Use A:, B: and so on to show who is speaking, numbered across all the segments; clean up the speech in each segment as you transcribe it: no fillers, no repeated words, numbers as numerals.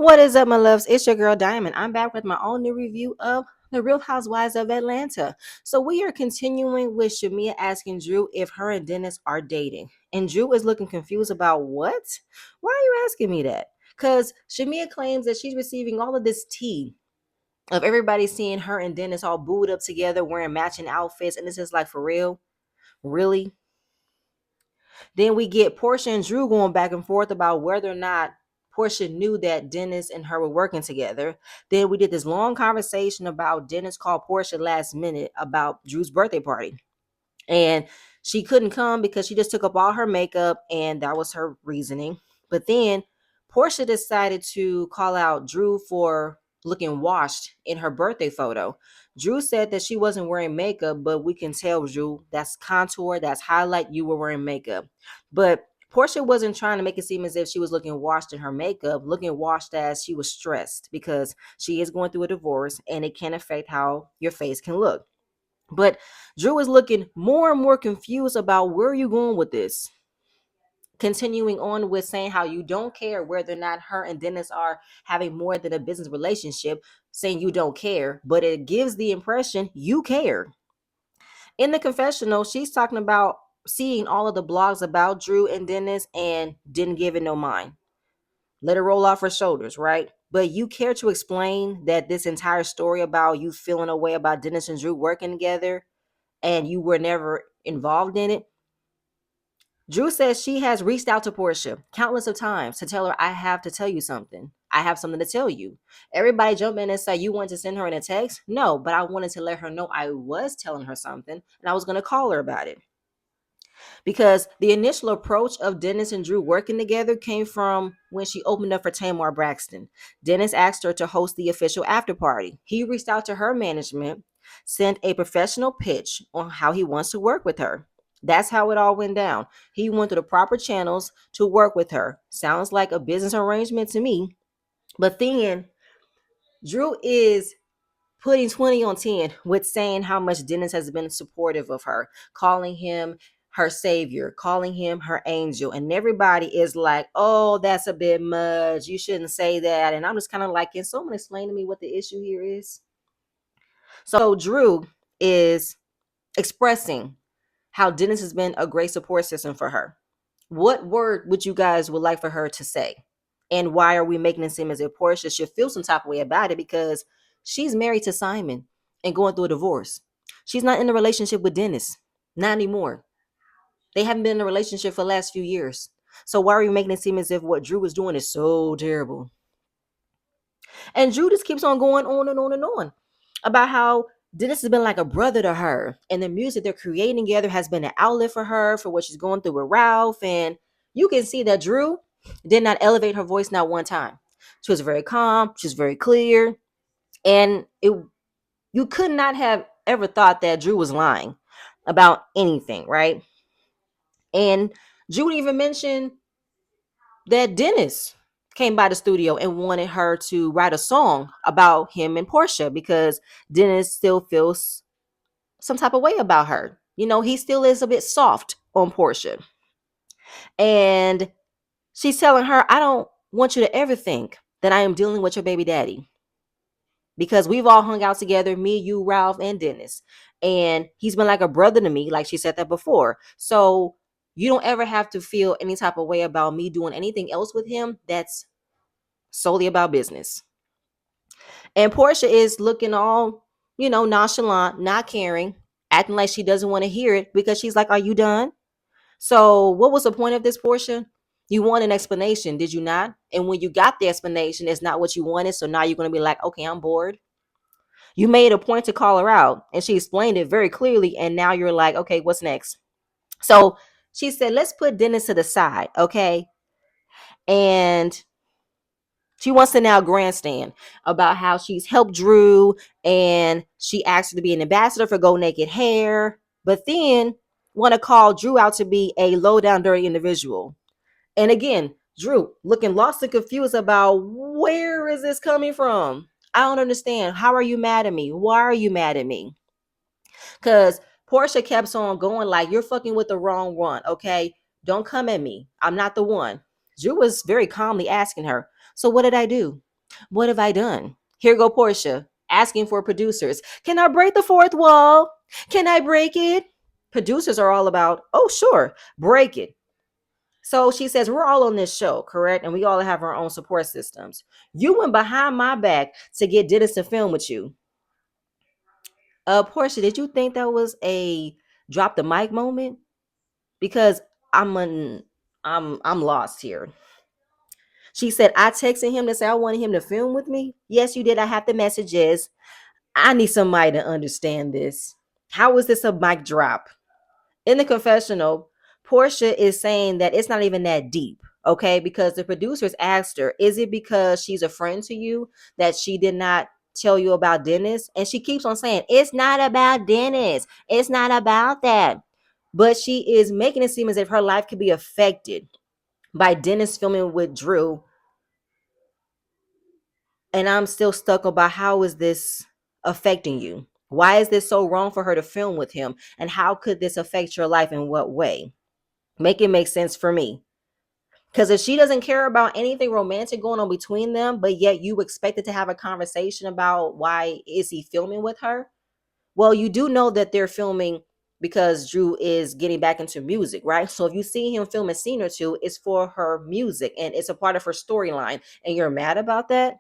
A: What is up, my loves? It's your girl Diamond. I'm back with my own new review of the Real Housewives of Atlanta. So we are continuing with Shamia asking Drew if her and Dennis are dating. And Drew is looking confused about what? Why are you asking me that? Because Shamia claims that she's receiving all of this tea of everybody seeing her and Dennis all booed up together, wearing matching outfits. And it's just like, for real? Really? Then we get Porsha and Drew going back and forth about whether or not Porsha knew that Dennis and her were working together. Then we did this long conversation about Dennis called Porsha last minute about Drew's birthday party. And she couldn't come because she just took up all her makeup, and that was her reasoning. But then Portia decided to call out Drew for looking washed in her birthday photo. Drew said that she wasn't wearing makeup, but we can tell, Drew, that's contour, that's highlight, you were wearing makeup. But Portia wasn't trying to make it seem as if she was looking washed in her makeup, looking washed as she was stressed because she is going through a divorce and it can affect how your face can look. But Drew is looking more and more confused about where you going with this. Continuing on with saying how you don't care whether or not her and Dennis are having more than a business relationship, saying you don't care, but it gives the impression you care. In the confessional, she's talking about seeing all of the blogs about Drew and Dennis and didn't give it no mind. Let it roll off her shoulders, right? But you care to explain that this entire story about you feeling a way about Dennis and Drew working together and you were never involved in it? Drew says she has reached out to Porsha countless of times to tell her, I have to tell you something. I have something to tell you. Everybody jump in and say, you wanted to send her in a text? No, but I wanted to let her know I was telling her something and I was going to call her about it. Because the initial approach of Dennis and Drew working together came from when she opened up for Tamar Braxton. Dennis asked her to host the official after party. He reached out to her management, sent a professional pitch on how he wants to work with her. That's how it all went down. He went through the proper channels to work with her. Sounds like a business arrangement to me. But then Drew is putting 20 on 10 with saying how much Dennis has been supportive of her, calling him her savior, calling him her angel. And everybody is like, oh, that's a bit much. You shouldn't say that. And I'm just kind of like, can someone explain to me what the issue here is? So Drew is expressing how Dennis has been a great support system for her. What word would you guys would like for her to say? And why are we making it seem as if Portia should feel some type of way about it? Because she's married to Simon and going through a divorce. She's not in a relationship with Dennis. Not anymore. They haven't been in a relationship for the last few years. So why are we making it seem as if what Drew was doing is so terrible? And Drew just keeps on going on and on and on about how Dennis has been like a brother to her, and the music they're creating together has been an outlet for her for what she's going through with Ralph. And you can see that Drew did not elevate her voice not one time. She was very calm, she's very clear, and you could not have ever thought that Drew was lying about anything, right? And Drew even mentioned that Dennis came by the studio and wanted her to write a song about him and Portia because Dennis still feels some type of way about her. You know, he still is a bit soft on Portia. And she's telling her, I don't want you to ever think that I am dealing with your baby daddy because we've all hung out together, me, you, Ralph, and Dennis. And he's been like a brother to me, like she said that before. So you don't ever have to feel any type of way about me doing anything else with him that's solely about business. And Portia is looking all, nonchalant, not caring, acting like she doesn't want to hear it because she's like, are you done? So what was the point of this, Portia? You want an explanation, did you not? And when you got the explanation, it's not what you wanted. So now you're going to be like, okay, I'm bored. You made a point to call her out and she explained it very clearly. And now you're like, okay, what's next? So she said, let's put Dennis to the side. Okay. And she wants to now grandstand about how she's helped Drew and she asked her to be an ambassador for Go Naked Hair, but then want to call Drew out to be a low down dirty individual. And again, Drew looking lost and confused about where is this coming from? I don't understand. How are you mad at me? Why are you mad at me? Because Portia kept on going like, you're fucking with the wrong one, okay? Don't come at me. I'm not the one. Drew was very calmly asking her, so what did I do? What have I done? Here go Porsha asking for producers. Can I break the fourth wall? Can I break it? Producers are all about, oh, sure, break it. So she says, we're all on this show, correct? And we all have our own support systems. You went behind my back to get Dennis to film with you. Portia, did you think that was a drop the mic moment? Because I'm an, I'm lost here. She said, I texted him to say I wanted him to film with me. Yes, you did. I have the messages. I need somebody to understand this. How is this a mic drop? In the confessional, Portia is saying that it's not even that deep, okay? Because the producers asked her, is it because she's a friend to you that she did not tell you about Dennis? And she keeps on saying, it's not about Dennis. It's not about that. But she is making it seem as if her life could be affected by Dennis filming with Drew. And I'm still stuck about how is this affecting you? Why is this so wrong for her to film with him? And how could this affect your life in what way? Make it make sense for me. Because if she doesn't care about anything romantic going on between them, but yet you expected to have a conversation about why is he filming with her? Well, you do know that they're filming because Drew is getting back into music, right? So if you see him film a scene or two, it's for her music and it's a part of her storyline. And you're mad about that?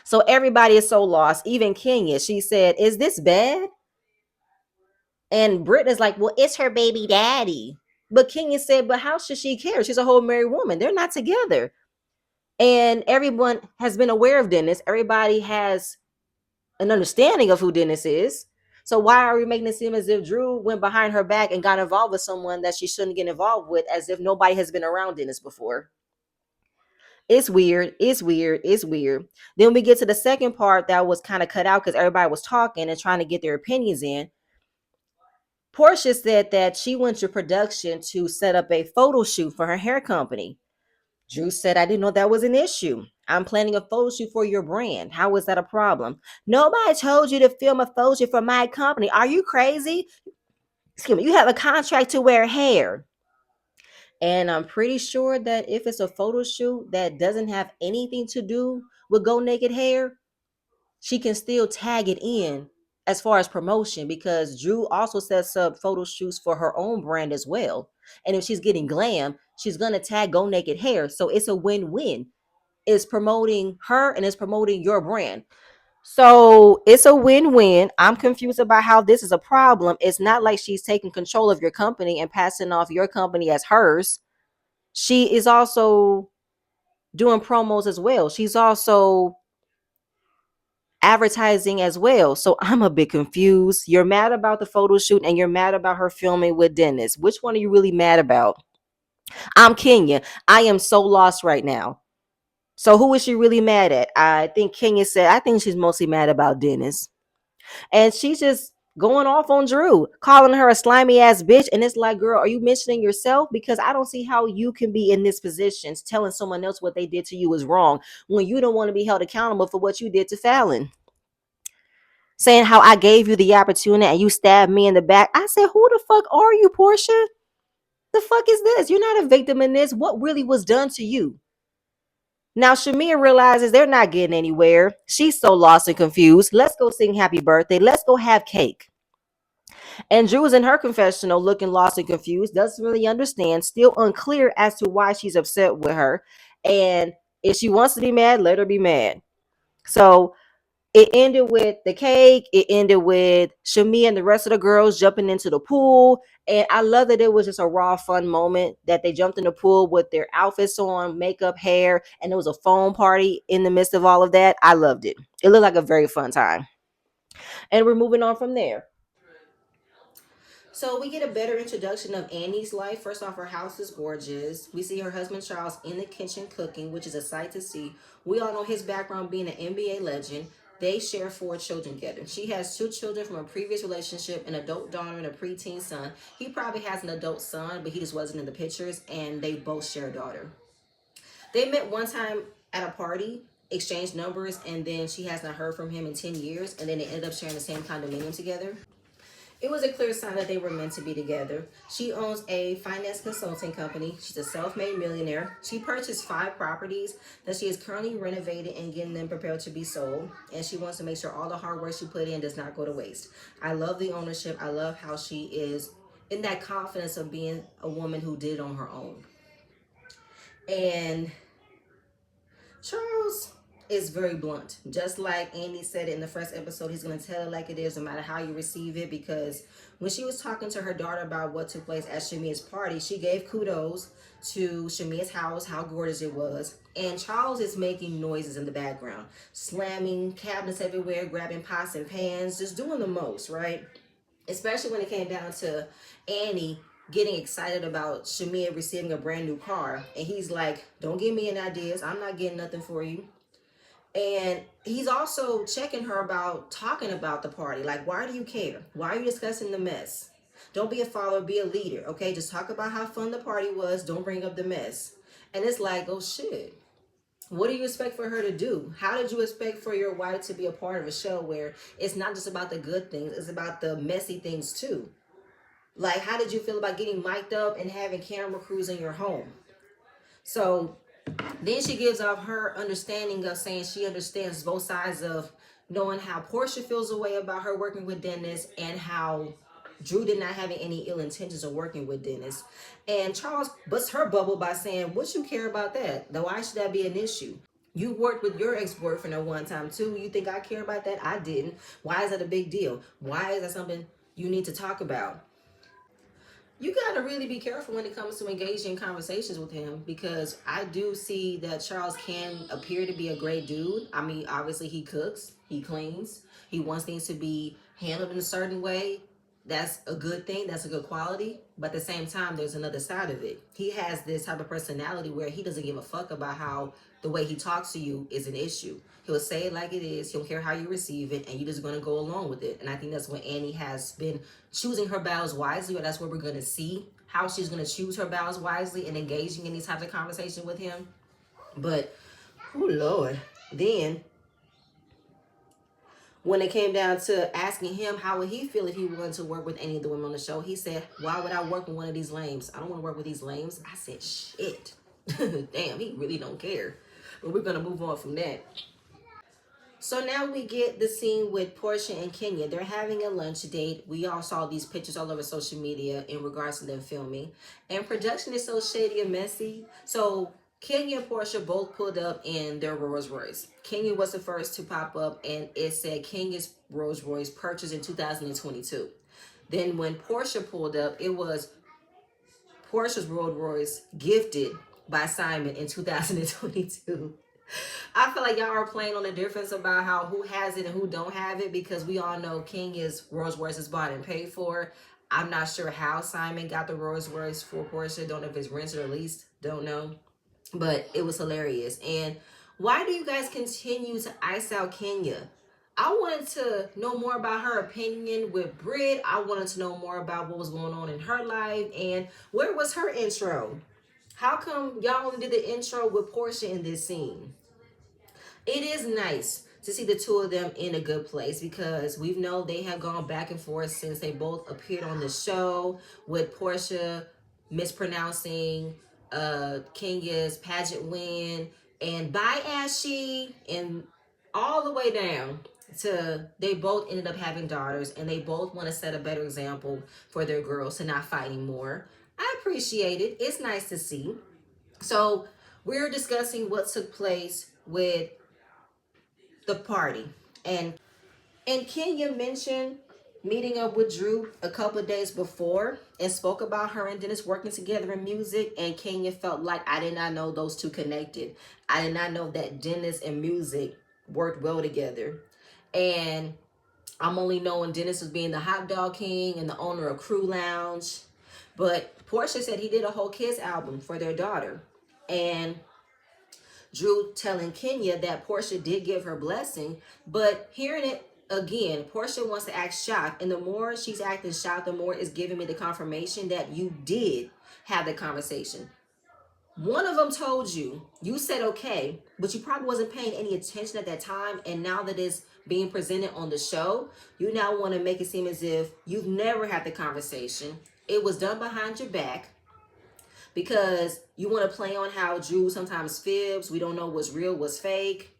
A: So everybody is so lost. Even Kenya, she said, is this bad? And Britt like, well, it's her baby daddy. But Kenya said, but how should she care? She's a whole married woman. They're not together. And everyone has been aware of Dennis. Everybody has an understanding of who Dennis is. So why are we making it seem as if Drew went behind her back and got involved with someone that she shouldn't get involved with, as if nobody has been around Dennis before? It's weird. It's weird. It's weird. Then we get to the second part that was kind of cut out because everybody was talking and trying to get their opinions in. Portia said that she went to production to set up a photo shoot for her hair company. Drew said, I didn't know that was an issue. I'm planning a photo shoot for your brand. How is that a problem? Nobody told you to film a photo shoot for my company. Are you crazy? Excuse me, you have a contract to wear hair. And I'm pretty sure that if it's a photo shoot that doesn't have anything to do with Go Naked Hair, she can still tag it in as far as promotion because Drew also sets up photo shoots for her own brand as well. And if she's getting glam, she's going to tag Go Naked Hair. So it's a win-win. It's promoting her and it's promoting your brand. So it's a win-win. I'm confused about how this is a problem. It's not like she's taking control of your company and passing off your company as hers. She is also doing promos as well. She's also advertising as well. So I'm a bit confused. You're mad about the photo shoot and you're mad about her filming with Dennis. Which one are you really mad about? I'm Kenya. I am so lost right now. So who is she really mad at? I think Kenya said, I think she's mostly mad about Dennis. And she's just going off on Drew, calling her a slimy ass bitch. And it's like, girl, are you mentioning yourself? Because I don't see how you can be in this position telling someone else what they did to you is wrong when you don't want to be held accountable for what you did to Fallon. Saying how I gave you the opportunity and you stabbed me in the back. I said, who the fuck are you, Portia? The fuck is this? You're not a victim in this. What really was done to you? Now, Shamia realizes they're not getting anywhere. She's so lost and confused. Let's go sing happy birthday. Let's go have cake. And Drew is in her confessional looking lost and confused, doesn't really understand, still unclear as to why she's upset with her. And if she wants to be mad, let her be mad. So it ended with the cake. It ended with Shamia and the rest of the girls jumping into the pool. And I love that it was just a raw, fun moment that they jumped in the pool with their outfits on, makeup, hair, and there was a foam party in the midst of all of that. I loved it. It looked like a very fun time. And we're moving on from there. So we get a better introduction of Annie's life. First off, her house is gorgeous. We see her husband Charles in the kitchen cooking, which is a sight to see. We all know his background being an NBA legend. They share 4 children together. She has 2 children from a previous relationship, an adult daughter and a preteen son. He probably has an adult son, but he just wasn't in the pictures, and they both share a daughter. They met one time at a party, exchanged numbers, and then she has not heard from him in 10 years, and then they ended up sharing the same condominium together. It was a clear sign that they were meant to be together. She owns a finance consulting company. She's a self-made millionaire. She purchased 5 properties that she is currently renovating and getting them prepared to be sold. And she wants to make sure all the hard work she put in does not go to waste. I love the ownership. I love how she is in that confidence of being a woman who did it on her own. And Charles is very blunt. Just like Andy said in the first episode, he's going to tell it like it is no matter how you receive it. Because when she was talking to her daughter about what took place at Shamia's party, she gave kudos to Shamia's house, how gorgeous it was. And Charles is making noises in the background, slamming cabinets everywhere, grabbing pots and pans, just doing the most, right? Especially when it came down to Annie getting excited about Shamia receiving a brand new car. And he's like, don't give me any ideas. I'm not getting nothing for you. And he's also checking her about talking about the party. Like, why do you care? Why are you discussing the mess? Don't be a follower, be a leader, okay? Just talk about how fun the party was. Don't bring up the mess. And it's like, oh shit. What do you expect for her to do? How did you expect for your wife to be a part of a show where it's not just about the good things, it's about the messy things too? Like, how did you feel about getting mic'd up and having camera crews in your home? So then she gives off her understanding of saying she understands both sides of knowing how Porsha feels a way about her working with Dennis and how Drew did not having any ill intentions of working with Dennis. And Charles busts her bubble by saying, what you care about that? Though why should that be an issue? You worked with your ex-boyfriend at one time too. You think I care about that? I didn't. Why is that a big deal? Why is that something you need to talk about? You got to really be careful when it comes to engaging in conversations with him, because I do see that Charles can appear to be a great dude. I mean, obviously he cooks, he cleans, he wants things to be handled in a certain way. That's a good thing, that's a good quality. But at the same time, there's another side of it. He has this type of personality where he doesn't give a fuck about how the way he talks to you is an issue. He'll say it like it is. He don't care how you receive it, and you're just going to go along with it. And I think that's what Annie has been choosing her battles wisely, or that's what we're going to see, how she's going to choose her battles wisely and engaging in these types of conversations with him. But, oh Lord, then when it came down to asking him how would he feel if he wanted to work with any of the women on the show, he said, why would I work with one of these lames? I don't want to work with these lames. I said, shit. Damn, he really don't care. But we're going to move on from that. So now we get the scene with Porsha and Kenya. They're having a lunch date. We all saw these pictures all over social media in regards to them filming. And production is so shady and messy. So Kenya and Porsha both pulled up in their Rolls Royce. Kenya was the first to pop up, and it said Kenya's Rolls Royce purchased in 2022. Then when Porsha pulled up, it was Porscha's Rolls Royce gifted by Simon in 2022. I feel like y'all are playing on the difference about how who has it and who don't have it, because we all know Kenya's Rolls Royce is bought and paid for. I'm not sure how Simon got the Rolls Royce for Porsha. Don't know if it's rented or leased. Don't know. But it was hilarious. And why do you guys continue to ice out Kenya? I wanted to know more about her opinion with Britt. I wanted to know more about what was going on in her life. And where was her intro? How come y'all only did the intro with Porsha in this scene? It is nice to see the two of them in a good place, because we know they have gone back and forth since they both appeared on the show, with Porsha mispronouncing Kenya's pageant win and bye Ashy, and all the way down to they both ended up having daughters, and they both want to set a better example for their girls to not fight anymore. I appreciate it. It's nice to see. So we're discussing what took place with the party, and Kenya mentioned meeting up with Drew a couple of days before and spoke about her and Dennis working together in music. And Kenya felt like, I did not know those two connected. I did not know that Dennis and music worked well together. And I'm only knowing Dennis as being the hot dog king and the owner of Crew Lounge. But Porsha said he did a whole kids album for their daughter. And Drew telling Kenya that Porsha did give her blessing, but hearing it again, Porsha wants to act shocked, and the more she's acting shocked, the more it's giving me the confirmation that you did have the conversation. One of them told you, you said okay, but you probably wasn't paying any attention at that time, and now that it's being presented on the show, you now want to make it seem as if you've never had the conversation. It was done behind your back because you want to play on how Drew sometimes fibs. We don't know what's real, what's fake.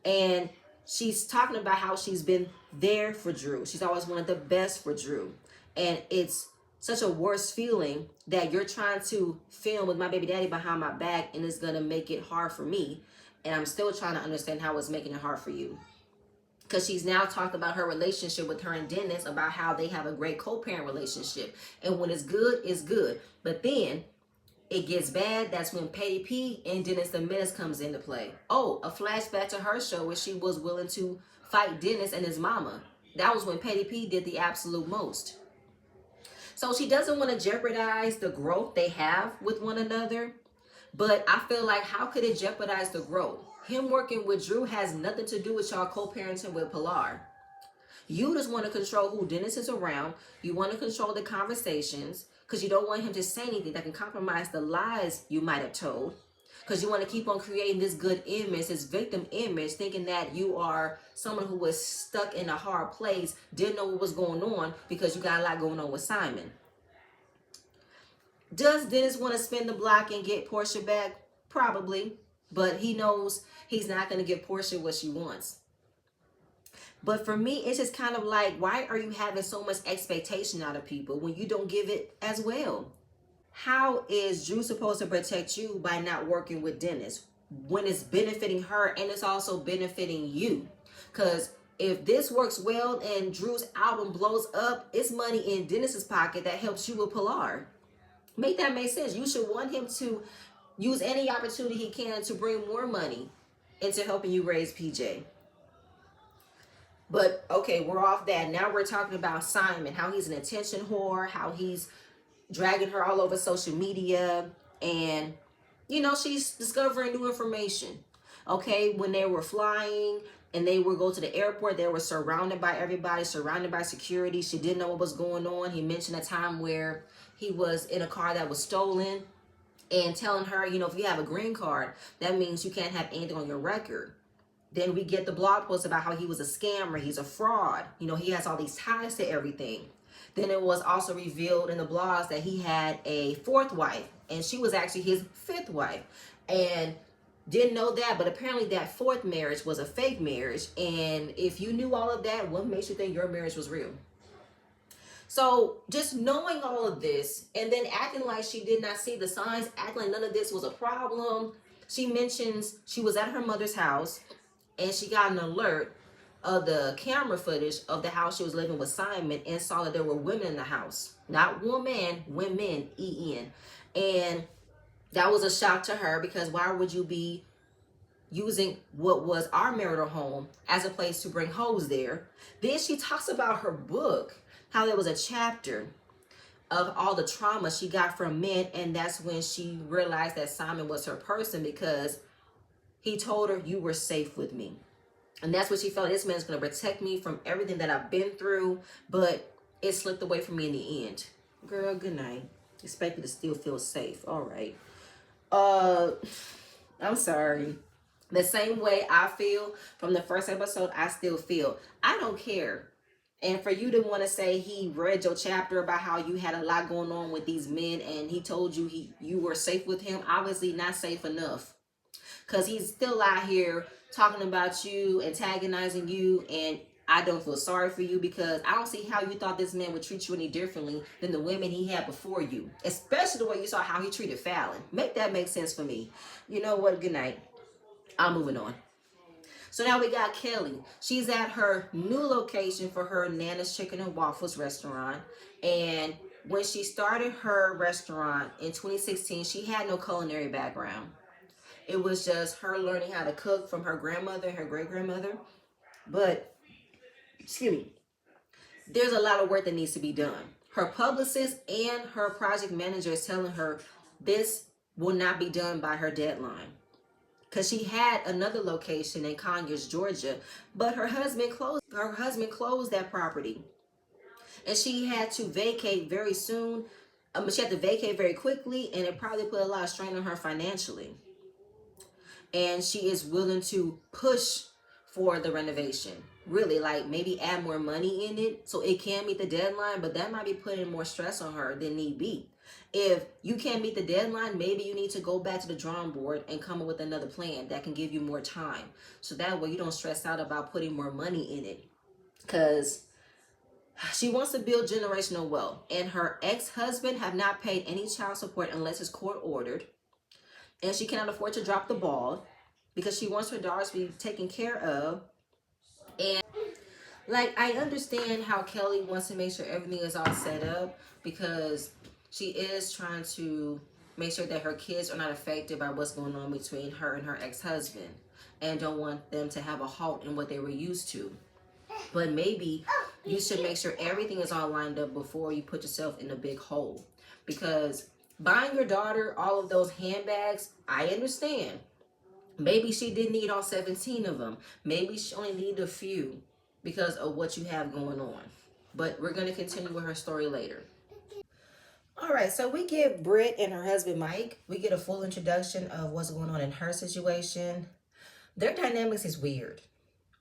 A: And she's talking about how she's been there for Drew. She's always wanted the best for Drew. And it's such a worse feeling that you're trying to film with my baby daddy behind my back and it's going to make it hard for me. And I'm still trying to understand how it's making it hard for you. Because she's now talked about her relationship with her and Dennis, about how they have a great co-parent relationship. And when it's good, it's good. But then it gets bad. That's when Petty P and Dennis the Menace comes into play. Oh, a flashback to her show where she was willing to fight Dennis and his mama. That was when Petty P did the absolute most. So she doesn't want to jeopardize the growth they have with one another. But I feel like, how could it jeopardize the growth? Him working with Drew has nothing to do with y'all co-parenting with Pilar. You just want to control who Dennis is around. You want to control the conversations because you don't want him to say anything that can compromise the lies you might have told. Because you want to keep on creating this good image, this victim image, thinking that you are someone who was stuck in a hard place, didn't know what was going on because you got a lot going on with Simon. Does Dennis want to spin the block and get Porsha back? Probably. But he knows he's not going to give Porsha what she wants. But for me, it's just kind of like, why are you having so much expectation out of people when you don't give it as well? How is Drew supposed to protect you by not working with Dennis when it's benefiting her and it's also benefiting you? Because if this works well and Drew's album blows up, it's money in Dennis's pocket that helps you with Pilar. Make that make sense. You should want him to use any opportunity he can to bring more money into helping you raise PJ. But okay, we're off that. Now we're talking about Simon, how he's an attention whore, how he's dragging her all over social media. And, you know, she's discovering new information. Okay, when they were flying and they would go to the airport, they were surrounded by everybody, surrounded by security. She didn't know what was going on. He mentioned a time where he was in a car that was stolen and telling her, you know, if you have a green card, that means you can't have anything on your record. Then we get the blog post about how he was a scammer. He's a fraud. You know, he has all these ties to everything. Then it was also revealed in the blogs that he had a fourth wife, and she was actually his fifth wife. And didn't know that, but apparently that fourth marriage was a fake marriage. And if you knew all of that, what makes you think your marriage was real? So just knowing all of this and then acting like she did not see the signs, acting like none of this was a problem. She mentions she was at her mother's house and she got an alert of the camera footage of the house she was living with Simon and saw that there were women in the house. Not one man, women, E-N. And that was a shock to her because why would you be using what was our marital home as a place to bring hoes there? Then she talks about her book, how there was a chapter of all the trauma she got from men, and that's when she realized that Simon was her person because he told her, you were safe with me. And that's what she felt. This man's going to protect me from everything that I've been through, but it slipped away from me in the end. Girl, good night. Expect you to still feel safe. All right. I'm sorry. The same way I feel from the first episode, I still feel. I don't care. And for you to want to say he read your chapter about how you had a lot going on with these men and he told you you were safe with him, obviously not safe enough. Because he's still out here talking about you, antagonizing you, and I don't feel sorry for you because I don't see how you thought this man would treat you any differently than the women he had before you. Especially the way you saw how he treated Fallon. Make that make sense for me. You know what? Good night. I'm moving on. So now we got Kelly. She's at her new location for her Nana's Chicken and Waffles restaurant. And when she started her restaurant in 2016, she had no culinary background. It was just her learning how to cook from her grandmother and her great-grandmother. But, excuse me, there's a lot of work that needs to be done. Her publicist and her project manager is telling her this will not be done by her deadline. Because she had another location in Conyers, Georgia, but her husband closed that property. And she had to vacate very soon. She had to vacate very quickly, and it probably put a lot of strain on her financially. And she is willing to push for the renovation. really, like maybe add more money in it so it can meet the deadline, but that might be putting more stress on her than need be. If you can't meet the deadline, maybe you need to go back to the drawing board and come up with another plan that can give you more time. So that way you don't stress out about putting more money in it. Because she wants to build generational wealth, and her ex-husband have not paid any child support unless it's court ordered, and she cannot afford to drop the ball because she wants her daughters to be taken care of. And like, I understand how Kelly wants to make sure everything is all set up because she is trying to make sure that her kids are not affected by what's going on between her and her ex-husband, and don't want them to have a halt in what they were used to. But maybe you should make sure everything is all lined up before you put yourself in a big hole. Because buying your daughter all of those handbags, I understand. Maybe she didn't need all 17 of them. Maybe she only needed a few because of what you have going on. But we're going to continue with her story later. All right, so we give Britt and her husband Mike, we get a full introduction of what's going on in her situation. Their dynamics is weird.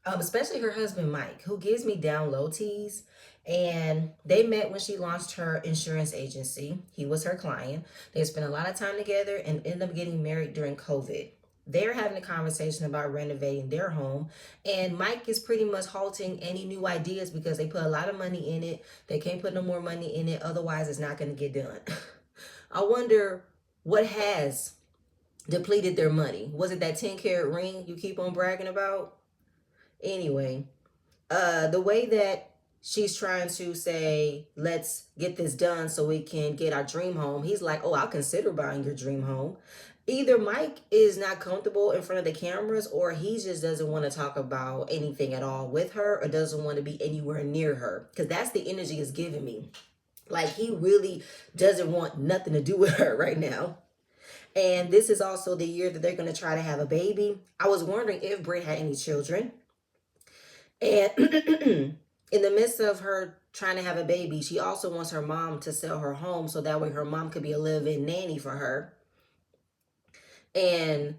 A: Especially her husband Mike, who gives me down low teas. And they met when she launched her insurance agency. He was her client. They spent a lot of time together and ended up getting married during COVID. They're having a conversation about renovating their home, and Mike is pretty much halting any new ideas because they put a lot of money in it. They can't put no more money in it, otherwise it's not going to get done. I wonder what has depleted their money. Was it that 10-carat ring you keep on bragging about? Anyway, the way that she's trying to say, let's get this done so we can get our dream home, he's like, oh, I'll consider buying your dream home. Either Mike is not comfortable in front of the cameras, or he just doesn't want to talk about anything at all with her, or doesn't want to be anywhere near her, because that's the energy it's giving me. Like, he really doesn't want nothing to do with her right now. And this is also the year that they're going to try to have a baby. I was wondering if Britt had any children. And in the midst of her trying to have a baby, she also wants her mom to sell her home so that way her mom could be a live-in nanny for her. And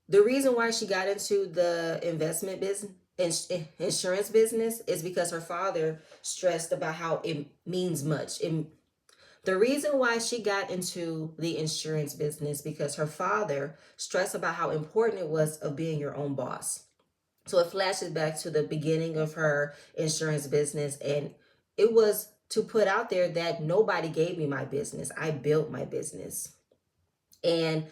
A: the reason why she got into the investment business, insurance business, is because her father stressed about how it means much. The reason why she got into the insurance business because her father stressed about how important it was of being your own boss. So it flashes back to the beginning of her insurance business, and it was to put out there that nobody gave me my business. I built my business. And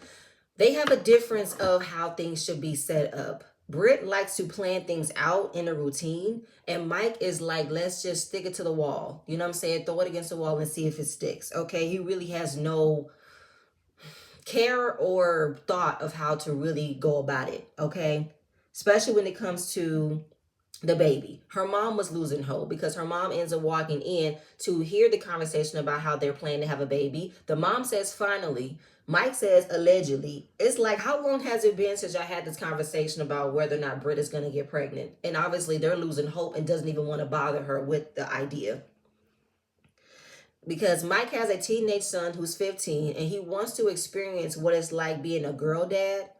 A: they have a difference of how things should be set up. Britt likes to plan things out in a routine, and Mike is like, let's just stick it to the wall. You know what I'm saying? Throw it against the wall and see if it sticks. Okay, he really has no care or thought of how to really go about it. Okay, especially when it comes to the baby. Her mom was losing hope because her mom ends up walking in to hear the conversation about how they're planning to have a baby. The mom says finally. Mike says allegedly. It's like, how long has it been since I had this conversation about whether or not Britt is going to get pregnant? And obviously they're losing hope and doesn't even want to bother her with the idea. Because Mike has a teenage son who's 15 and he wants to experience what it's like being a girl dad.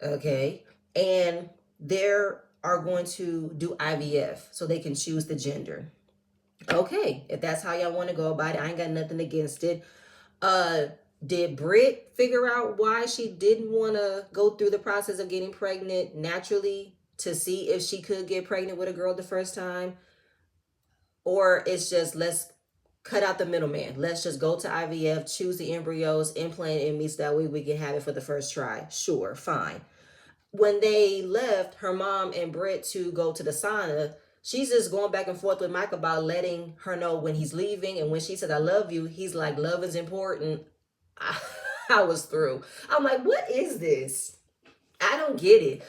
A: Okay. And they're are going to do IVF so they can choose the gender. Okay, if that's how y'all want to go about it, I ain't got nothing against it. Did Britt figure out why she didn't want to go through the process of getting pregnant naturally to see if she could get pregnant with a girl the first time? Or it's just, let's cut out the middleman. Let's just go to IVF, choose the embryos, implant it in me so that way we can have it for the first try. Sure, fine. When they left, her mom and Britt to go to the sauna, she's just going back and forth with Mike about letting her know when he's leaving. And when she said, I love you, he's like, love is important. I was through. I'm like, what is this? I don't get it.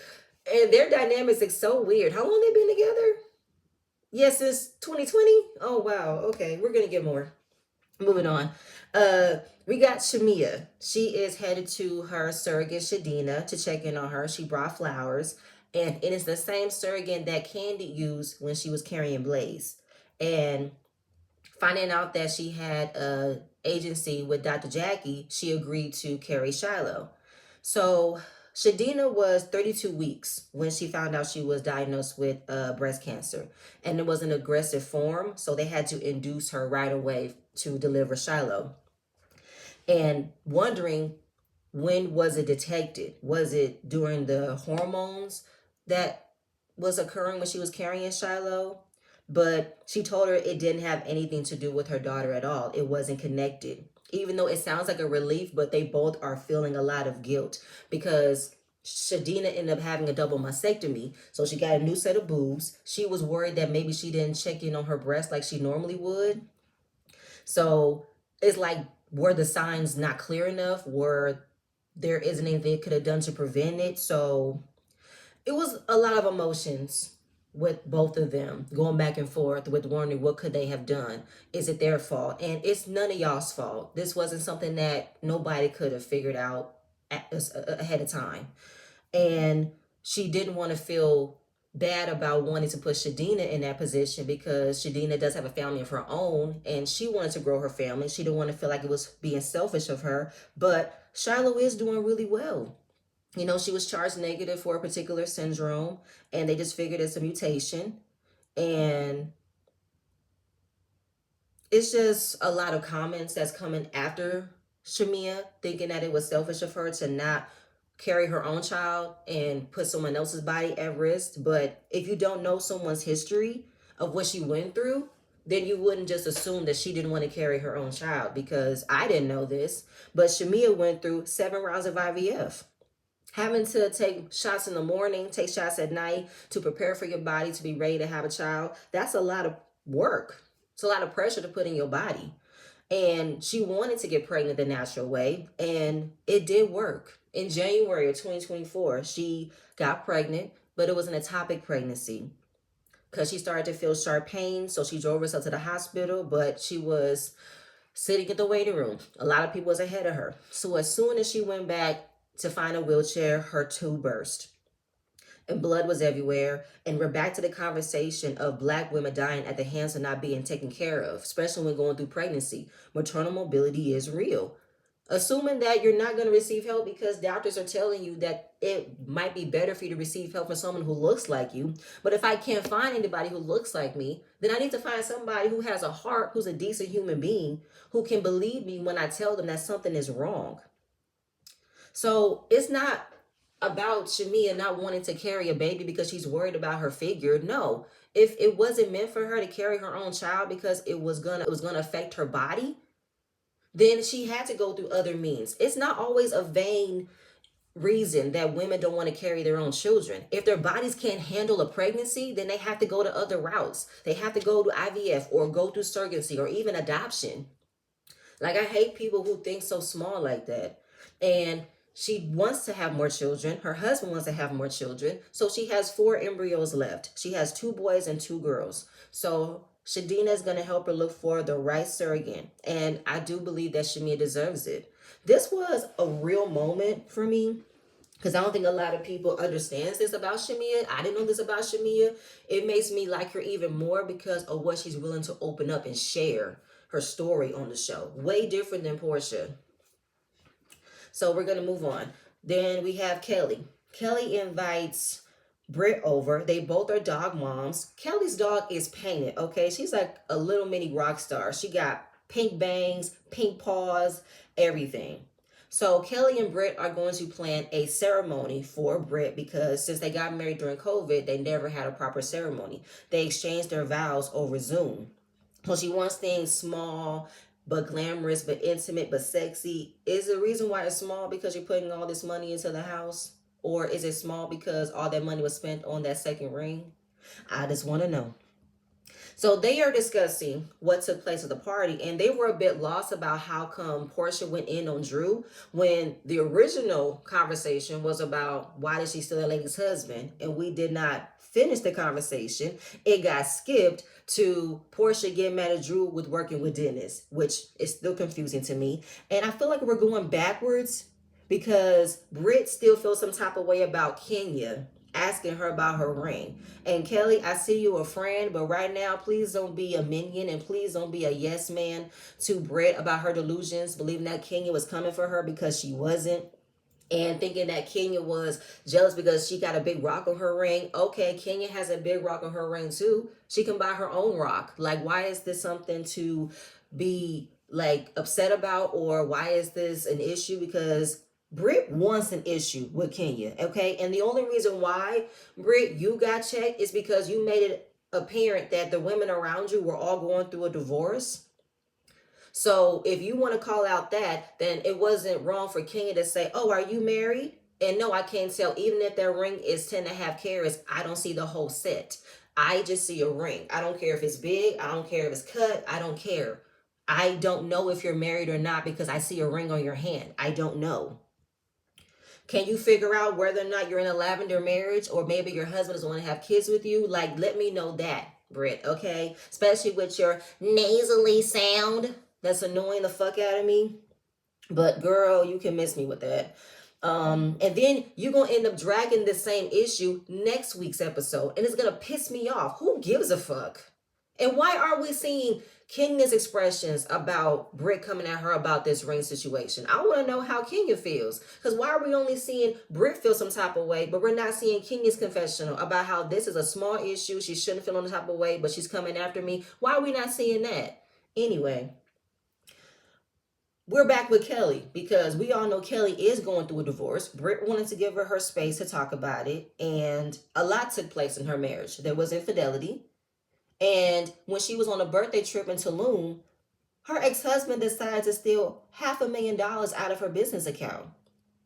A: And their dynamics is so weird. How long they been together? Yes, since 2020? Oh, wow. Okay, we're going to get more. Moving on. We got Shamia. She is headed to her surrogate Shadina to check in on her. She brought flowers, and it is the same surrogate that Candy used when she was carrying Blaze. And finding out that she had a agency with Dr. Jackie, she agreed to carry Shiloh. So Shadina was 32 weeks when she found out she was diagnosed with breast cancer, and it was an aggressive form, so they had to induce her right away to deliver Shiloh. And wondering, when was it detected? Was it during the hormones that was occurring when she was carrying Shiloh? But she told her it didn't have anything to do with her daughter at all. It wasn't connected. Even though it sounds like a relief, but they both are feeling a lot of guilt because Shadina ended up having a double mastectomy. So she got a new set of boobs. She was worried that maybe she didn't check in on her breast like she normally would. So it's like, were the signs not clear enough? Were there isn't anything they could have done to prevent it? So it was a lot of emotions with both of them going back and forth with wondering what could they have done. Is it their fault? And it's none of y'all's fault. This wasn't something that nobody could have figured out ahead of time. And she didn't want to feel bad about wanting to put Shadina in that position because Shadina does have a family of her own and she wanted to grow her family. She didn't want to feel like it was being selfish of her. But Shiloh is doing really well. You know, she was charged negative for a particular syndrome and they just figured it's a mutation. And it's just a lot of comments that's coming after Shamia, thinking that it was selfish of her to not carry her own child and put someone else's body at risk. But if you don't know someone's history of what she went through, then you wouldn't just assume that she didn't want to carry her own child, because I didn't know this, but Shamia went through 7 rounds of IVF. Having to take shots in the morning, take shots at night to prepare for your body to be ready to have a child, that's a lot of work. It's a lot of pressure to put in your body. And she wanted to get pregnant the natural way, and it did work. In January of 2024, she got pregnant, but it was an ectopic pregnancy because she started to feel sharp pain. So she drove herself to the hospital, but she was sitting in the waiting room. A lot of people was ahead of her. So as soon as she went back to find a wheelchair, her tube burst and blood was everywhere. And we're back to the conversation of Black women dying at the hands of not being taken care of, especially when going through pregnancy. Maternal morbidity is real. Assuming that you're not going to receive help because doctors are telling you that it might be better for you to receive help from someone who looks like you. But if I can't find anybody who looks like me, then I need to find somebody who has a heart, who's a decent human being, who can believe me when I tell them that something is wrong. So it's not about Shamia not wanting to carry a baby because she's worried about her figure. No. If it wasn't meant for her to carry her own child because it was gonna affect her body, then she had to go through other means. It's not always a vain reason that women don't want to carry their own children. If their bodies can't handle a pregnancy, then they have to go to other routes. They have to go to IVF or go through surrogacy or even adoption. Like, I hate people who think so small like that. And she wants to have more children. Her husband wants to have more children. So she has 4 embryos left. She has 2 boys and 2 girls. So Shadina is going to help her look for the right surrogate. And I do believe that Shamia deserves it. This was a real moment for me because I don't think a lot of people understands this about Shamia. I didn't know this about Shamia. It makes me like her even more because of what she's willing to open up and share her story on the show. Way different than Porsha. So we're going to move on. Then we have Kelly. Kelly invites Britt over. They both are dog moms. Kelly's dog is painted, okay? She's like a little mini rock star. She got pink bangs, pink paws, everything. So Kelly and Britt are going to plan a ceremony for Britt because since they got married during COVID, they never had a proper ceremony. They exchanged their vows over Zoom. So she wants things small but glamorous but intimate but sexy. Is the reason why it's small because you're putting all this money into the house? Or is it small because all that money was spent on that second ring? I just want to know. So they are discussing what took place at the party, and they were a bit lost about how come Porsha went in on Drew when the original conversation was about why did she steal that lady's husband, and we did not finish the conversation. It got skipped to Porsha getting mad at Drew with working with Dennis, which is still confusing to me. And I feel like we're going backwards because Britt still feels some type of way about Kenya asking her about her ring. And Kelly, I see you a friend, but right now, please don't be a minion and please don't be a yes man to Britt about her delusions, believing that Kenya was coming for her because she wasn't. and thinking that Kenya was jealous because she got a big rock on her ring. Okay, Kenya has a big rock on her ring too. She can buy her own rock. Like, why is this something to be like upset about, or why is this an issue? Because Britt wants an issue with Kenya, okay? And the only reason why, Britt, you got checked is because you made it apparent that the women around you were all going through a divorce. So if you want to call out that, then it wasn't wrong for Kenya to say, "Oh, are you married?" And no, I can't tell. Even if their ring is 10.5 carats, I don't see the whole set. I just see a ring. I don't care if it's big. I don't care if it's cut. I don't care. I don't know if you're married or not because I see a ring on your hand. I don't know. Can you figure out whether or not you're in a lavender marriage, or maybe your husband doesn't want to have kids with you? Like, let me know that, Britt, okay? Especially with your nasally sound. That's annoying the fuck out of me. But girl, you can miss me with that. And then you're gonna end up dragging the same issue next week's episode, and it's gonna piss me off. Who gives a fuck? And why are we seeing Kenya's expressions about Britt coming at her about this ring situation? I want to know how Kenya feels. Because why are we only seeing Britt feel some type of way, but we're not seeing Kenya's confessional about how this is a small issue, she shouldn't feel on the type of way, but she's coming after me? Why are we not seeing that? Anyway, we're back with Kelly because we all know Kelly is going through a divorce. Britt wanted to give her space to talk about it, and a lot took place in her marriage. There was infidelity. And when she was on a birthday trip in Tulum, her ex-husband decided to steal $500,000 out of her business account.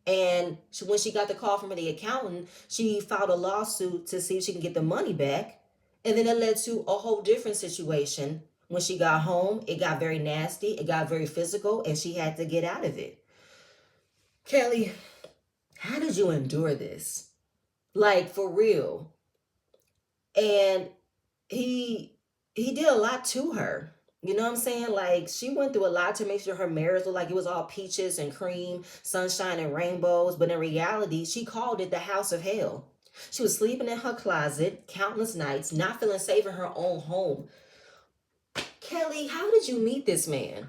A: And when she got the call from the accountant, she filed a lawsuit to see if she can get the money back. And then it led to a whole different situation. When she got home, it got very nasty, it got very physical, and she had to get out of it. Kelly, how did you endure this? Like, for real. And he did a lot to her. You know what I'm saying? Like, she went through a lot to make sure her marriage looked like it was all peaches and cream, sunshine and rainbows. But in reality, she called it the house of hell. She was sleeping in her closet countless nights, not feeling safe in her own home. Kelly, how did you meet this man?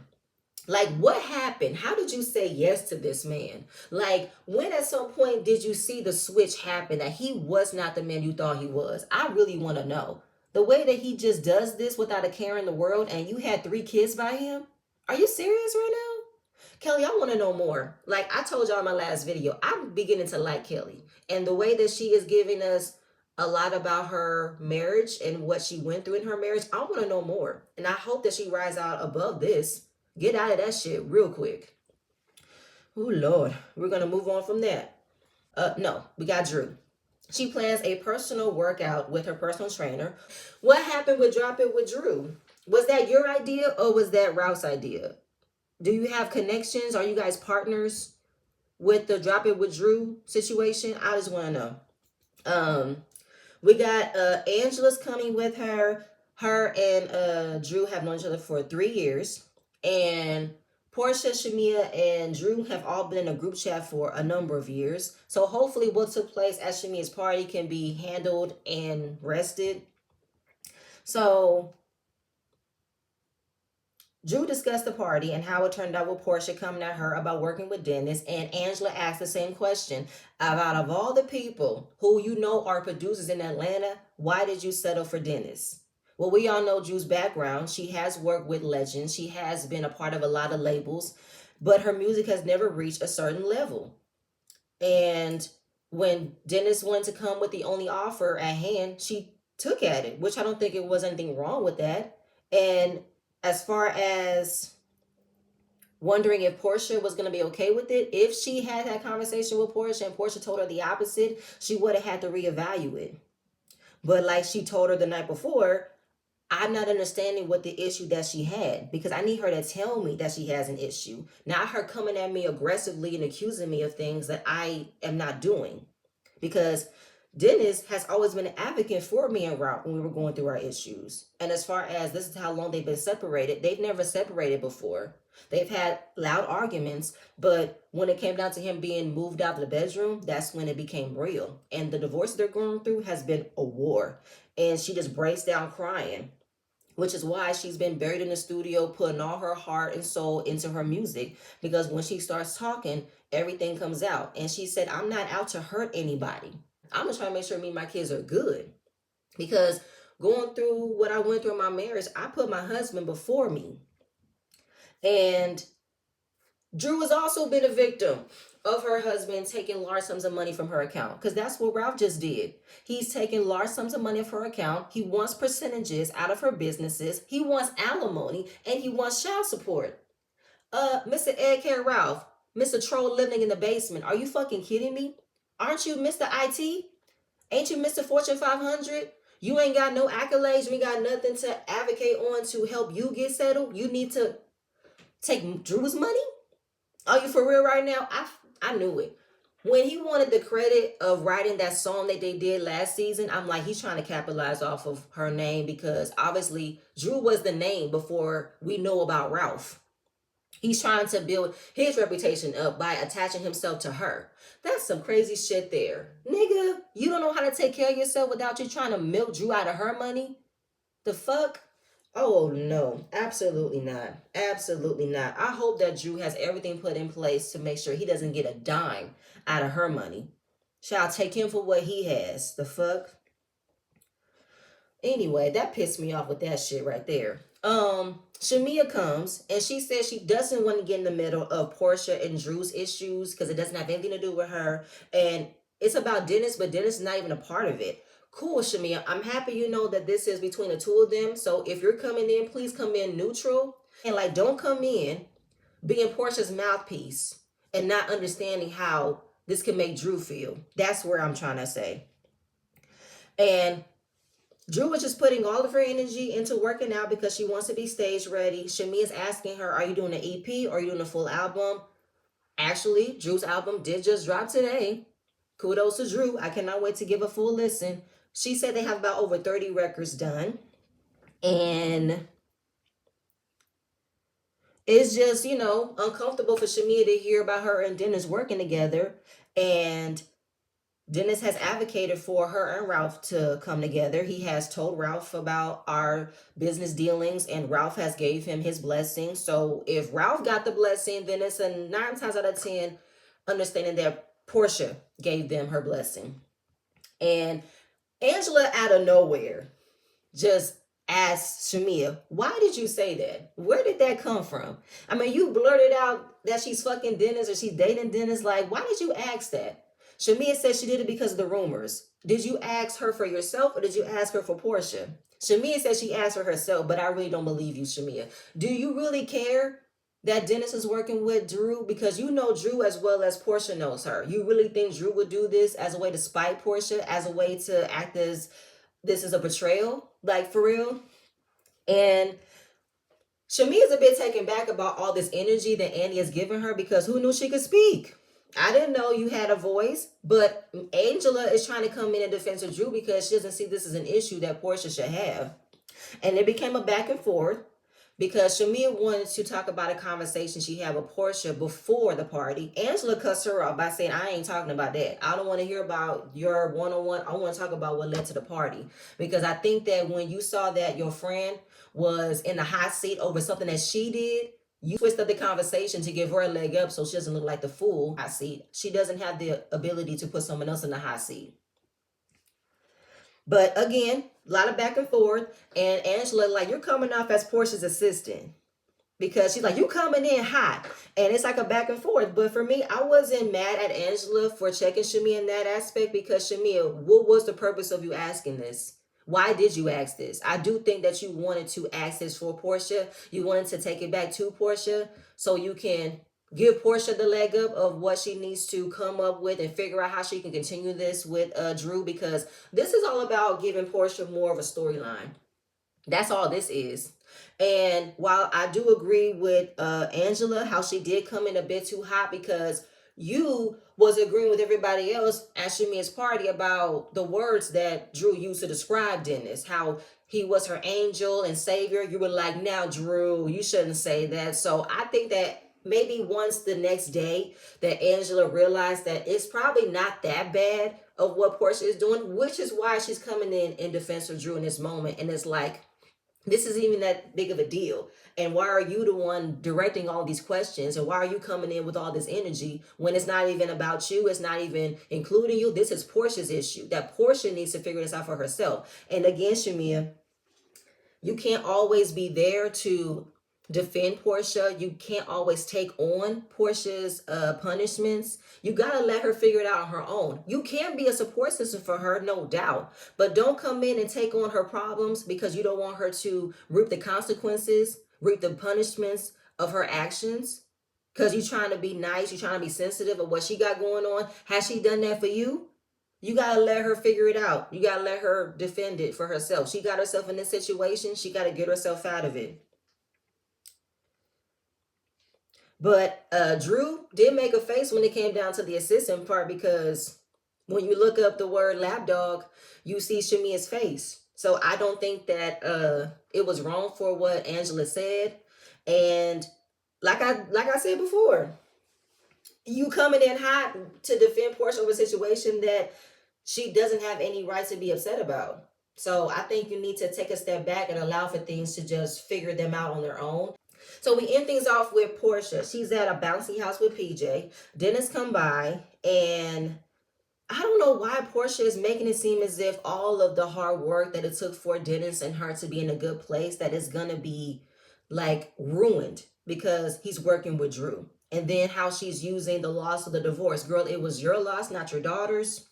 A: Like, what happened? How did you say yes to this man? Like, when at some point did you see the switch happen that he was not the man you thought he was? I really want to know. The way that he just does this without a care in the world, and you had 3 kids by him? Are you serious right now? Kelly, I want to know more. Like I told y'all in my last video, I'm beginning to like Kelly. And the way that she is giving us a lot about her marriage and what she went through in her marriage, I want to know more. And I hope that she rise out above this. Get out of that shit real quick. Oh, Lord. We're going to move on from that. No, we got Drew. She plans a personal workout with her personal trainer. What happened with Drop It with Drew? Was that your idea or was that Rouse's idea? Do you have connections? Are you guys partners with the Drop It with Drew situation? I just want to know. We got Angela's coming with her. Her and Drew have known each other for 3 years. And Porsha, Shamia, and Drew have all been in a group chat for a number of years. So hopefully what took place at Shamia's party can be handled and rested. So Drew discussed the party and how it turned out with Porsha coming at her about working with Dennis, and Angela asked the same question about, of all the people who you know are producers in Atlanta, why did you settle for Dennis? Well, we all know Drew's background. She has worked with legends. She has been a part of a lot of labels, but her music has never reached a certain level. And when Dennis wanted to come with the only offer at hand, she took at it, which I don't think it was anything wrong with that. And as far as wondering if Porsha was going to be okay with it, if she had that conversation with Porsha and Porsha told her the opposite, she would have had to reevaluate. But like she told her the night before, I'm not understanding what the issue that she had, because I need her to tell me that she has an issue, not her coming at me aggressively and accusing me of things that I am not doing. Because Dennis has always been an advocate for me and Route when we were going through our issues. And as far as this is how long they've been separated, they've never separated before. They've had loud arguments, but when it came down to him being moved out of the bedroom, that's when it became real. And the divorce they're going through has been a war. And she just breaks down crying. which is why she's been buried in the studio, putting all her heart and soul into her music. Because when she starts talking, everything comes out. And she said, I'm not out to hurt anybody. I'm just trying to make sure me and my kids are good. Because going through what I went through in my marriage, I put my husband before me. And Drew has also been a victim of her husband taking large sums of money from her account, because that's what Ralph just did. He's taking large sums of money from her account. He wants percentages out of her businesses. He wants alimony, and he wants child support. Mr. Ed Care Ralph, Mr. Troll living in the basement. Are you fucking kidding me? Aren't you Mr. IT? Ain't you Mr. Fortune 500? You ain't got no accolades. You ain't got nothing to advocate on to help you get settled. You need to take Drew's money? Are you for real right now? I knew it. When he wanted the credit of writing that song that they did last season, I'm like, he's trying to capitalize off of her name, because obviously Drew was the name before we know about Ralph. He's trying to build his reputation up by attaching himself to her. That's some crazy shit there. Nigga, you don't know how to take care of yourself without you trying to milk Drew out of her money? The fuck? Oh no, absolutely not. Absolutely not. I hope that Drew has everything put in place to make sure he doesn't get a dime out of her money. Shall take him for what he has. The fuck? Anyway, that pissed me off with that shit right there. Shamia comes and she says she doesn't want to get in the middle of Porsha and Drew's issues because it doesn't have anything to do with her. And it's about Dennis, but Dennis is not even a part of it. Cool, Shamia. I'm happy you know that this is between the two of them. So if you're coming in, please come in neutral. And like, don't come in being Porsha's mouthpiece and not understanding how this can make Drew feel. That's where I'm trying to say. And Drew was just putting all of her energy into working out because she wants to be stage ready. Shamia's asking her, are you doing an EP or are you doing a full album? Actually, Drew's album did just drop today. Kudos to Drew. I cannot wait to give a full listen. She said they have about over 30 records done. And it's just, uncomfortable for Shamia to hear about her and Dennis working together. And Dennis has advocated for her and Ralph to come together. He has told Ralph about our business dealings, and Ralph has gave him his blessing. So if Ralph got the blessing, then it's a 9 times out of 10 understanding that Porsha gave them her blessing. And Angela out of nowhere just asked Shamia, why did you say that? Where did that come from? I mean, you blurted out that she's fucking Dennis or she's dating Dennis. Like, why did you ask that? Shamia said she did it because of the rumors. Did you ask her for yourself or did you ask her for Porsha? Shamia said she asked for herself, but I really don't believe you, Shamia. Do you really care that Dennis is working with Drew? Because you know Drew as well as Porsha knows her. You really think Drew would do this as a way to spite Porsha, as a way to act as this is a betrayal? Like, for real? And Shamia's a bit taken back about all this energy that Andy has given her, because who knew she could speak? I didn't know you had a voice, but Angela is trying to come in defense of Drew because she doesn't see this as an issue that Porsha should have. And it became a back and forth because Shamia wanted to talk about a conversation she had with Porsha before the party. Angela cussed her off by saying, I ain't talking about that. I don't want to hear about your one-on-one. I want to talk about what led to the party. Because I think that when you saw that your friend was in the hot seat over something that she did, you twist up the conversation to give her a leg up so she doesn't look like the fool hot seat. She doesn't have the ability to put someone else in the hot seat. But again, a lot of back and forth. And Angela, like, you're coming off as Porsha's assistant. Because she's like, you coming in hot. And it's like a back and forth. But for me, I wasn't mad at Angela for checking Shamia in that aspect. Because Shamia, what was the purpose of you asking this? Why did you ask this? I do think that you wanted to ask this for Porsha. You wanted to take it back to Porsha so you can give Porsha the leg up of what she needs to come up with and figure out how she can continue this with Drew, because this is all about giving Porsha more of a storyline. That's all this is. And while I do agree with Angela, how she did come in a bit too hot, because you was agreeing with everybody else at Shamia's party about the words that Drew used to describe Dennis, how he was her angel and savior. You were like, now, Drew, you shouldn't say that. So I think that maybe once the next day that Angela realized that it's probably not that bad of what Porsha is doing, which is why she's coming in defense of Drew in this moment. And it's like, This is even that big of a deal. And why are you the one directing all these questions? And why are you coming in with all this energy when it's not even about you? It's not even including you. This is Portia's issue. That Portia needs to figure this out for herself. And again, Shamia, you can't always be there to defend Porsha. You can't always take on Portia's punishments. You gotta let her figure it out on her own. You can be a support system for her, no doubt, but don't come in and take on her problems because you don't want her to reap the consequences, reap the punishments of her actions. Because you're trying to be nice, you're trying to be sensitive of what she got going on. Has she done that for you? You gotta let her figure it out. You gotta let her defend it for herself. She got herself in this situation. She gotta get herself out of it. But Drew did make a face when it came down to the assistant part because when you look up the word lapdog, you see Shamia's face. So I don't think that it was wrong for what Angela said. And like I said before, you coming in hot to defend Portia over a situation that she doesn't have any right to be upset about. So I think you need to take a step back and allow for things to just figure them out on their own. So we end things off with Portia. She's at a bouncy house with PJ. Dennis come by, and I don't know why Portia is making it seem as if all of the hard work that it took for Dennis and her to be in a good place, that is gonna be like ruined because he's working with Drew. And then how she's using the loss of the divorce. Girl, it was your loss, not your daughter's.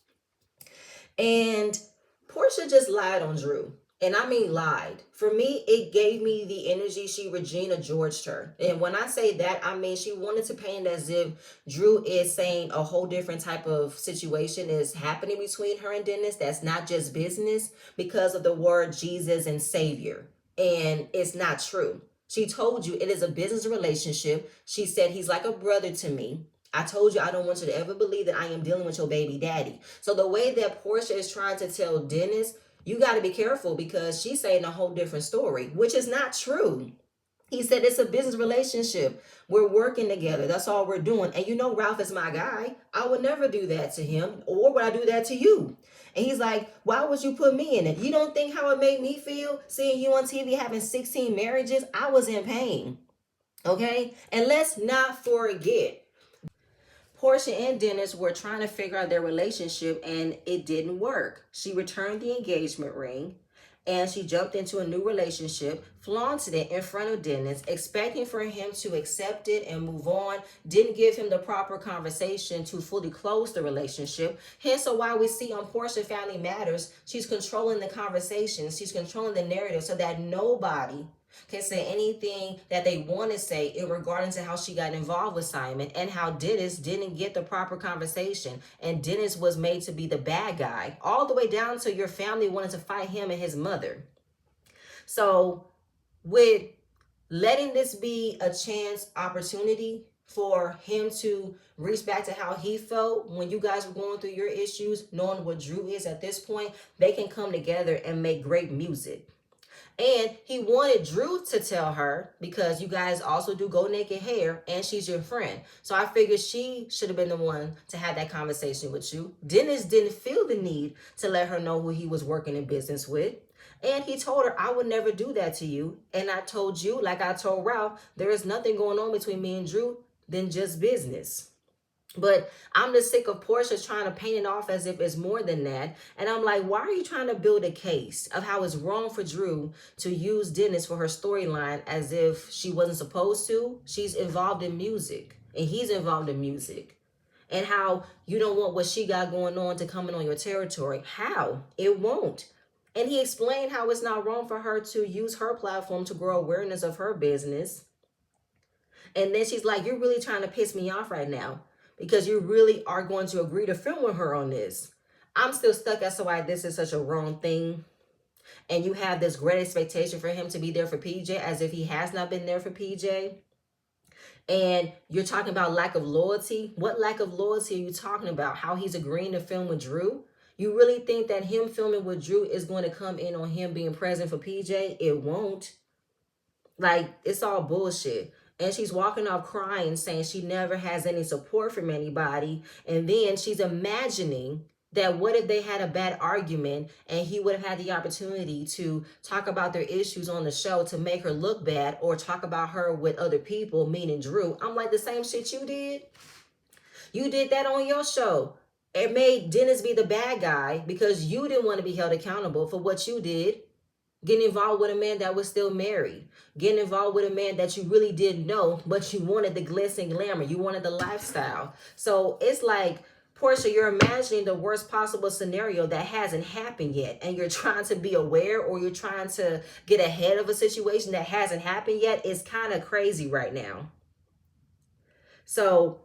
A: And Portia just lied on Drew. And I mean lied. For me, it gave me the energy she Regina Georged her. And when I say that, I mean she wanted to paint it as if Drew is saying a whole different type of situation is happening between her and Dennis. That's not just business because of the word Jesus and Savior. And it's not true. She told you it is a business relationship. She said he's like a brother to me. I told you I don't want you to ever believe that I am dealing with your baby daddy. So the way that Portia is trying to tell Dennis, you got to be careful because she's saying a whole different story, which is not true. He said it's a business relationship. We're working together. That's all we're doing. And you know Ralph is my guy. I would never do that to him. Or would I do that to you? And he's like, why would you put me in it? You don't think how it made me feel seeing you on TV having 16 marriages? I was in pain. Okay? And let's not forget, Portia and Dennis were trying to figure out their relationship and it didn't work. She returned the engagement ring and she jumped into a new relationship, flaunted it in front of Dennis, expecting for him to accept it and move on, didn't give him the proper conversation to fully close the relationship. Hence, so why we see on Portia Family Matters, she's controlling the conversation, she's controlling the narrative so that nobody can say anything that they want to say in regarding to how she got involved with Simon and how Dennis didn't get the proper conversation and Dennis was made to be the bad guy all the way down to your family wanted to fight him and his mother. So with letting this be a chance opportunity for him to reach back to how he felt when you guys were going through your issues, knowing what Drew is at this point, they can come together and make great music. And he wanted Drew to tell her because you guys also do go naked hair and she's your friend. So I figured she should have been the one to have that conversation with you. Dennis didn't feel the need to let her know who he was working in business with. And he told her, I would never do that to you. And I told you, like I told Ralph, there is nothing going on between me and Drew than just business. But I'm just sick of Portia trying to paint it off as if it's more than that. And I'm like, why are you trying to build a case of how it's wrong for Drew to use Dennis for her storyline as if she wasn't supposed to? She's involved in music and he's involved in music. And how you don't want what she got going on to come in on your territory. How? It won't. And he explained how it's not wrong for her to use her platform to grow awareness of her business. And then she's like, you're really trying to piss me off right now because you really are going to agree to film with her on this. I'm still stuck as to why this is such a wrong thing. And you have this great expectation for him to be there for PJ as if he has not been there for PJ. And you're talking about lack of loyalty. What lack of loyalty are you talking about? How he's agreeing to film with Drew? You really think that him filming with Drew is going to come in on him being present for PJ? It won't. Like, it's all bullshit. And she's walking off crying, saying she never has any support from anybody. And then she's imagining That what if they had a bad argument and he would have had the opportunity to talk about their issues on the show to make her look bad or talk about her with other people, meaning Drew. I'm like, the same shit you did. You did that on your show. It made Dennis be the bad guy because you didn't want to be held accountable for what you did. Getting involved with a man that was still married. Getting involved with a man that you really didn't know, but you wanted the glitz and glamour. You wanted the lifestyle. So it's like, Porsha, you're imagining the worst possible scenario that hasn't happened yet. And you're trying to be aware, or you're trying to get ahead of a situation that hasn't happened yet. It's kind of crazy right now. So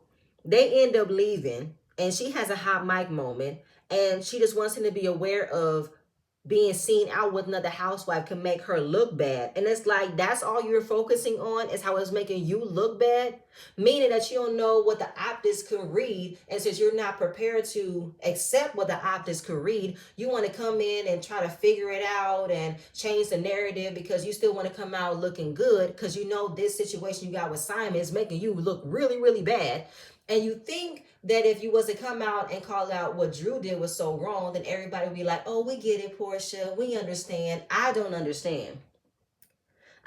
A: they end up leaving, and she has a hot mic moment, and she just wants him to be aware of being seen out with another housewife can make her look bad. And it's like, that's all you're focusing on, is how it's making you look bad, meaning that you don't know what the optics could read. And since you're not prepared to accept what the optics could read, you want to come in and try to figure it out and change the narrative because you still want to come out looking good, because you know this situation you got with Simon is making you look really, really bad. And you think that if you was to come out and call out what Drew did was so wrong, then everybody would be like, oh, we get it, Porsha. We understand. I don't understand.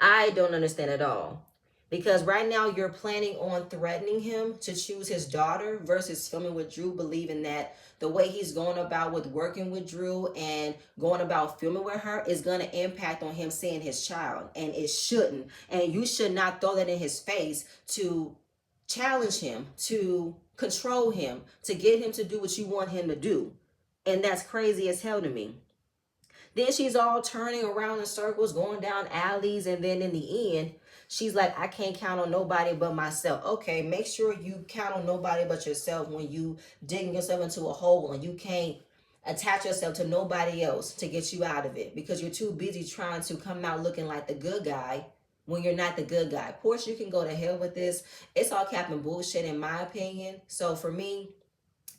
A: I don't understand at all. Because right now you're planning on threatening him to choose his daughter versus filming with Drew, believing that the way he's going about with working with Drew and going about filming with her is going to impact on him seeing his child. And it shouldn't. And you should not throw that in his face to challenge him, to control him, to get him to do what you want him to do. And that's crazy as hell to me. Then she's all turning around in circles, going down alleys, and then in the end, she's like, I can't count on nobody but myself. Okay, make sure you count on nobody but yourself when you digging yourself into a hole and you can't attach yourself to nobody else to get you out of it because you're too busy trying to come out looking like the good guy when you're not the good guy. Porsche, you can go to hell with this. It's all cap and bullshit in my opinion. So for me,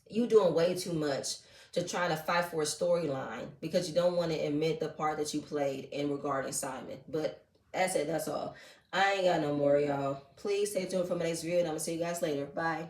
A: you doing way too much to try to fight for a storyline because you don't want to admit the part that you played in regarding Simon. But that's it. That's all. I ain't got no more, y'all. Please stay tuned for my next video, and I'm going to see you guys later. Bye.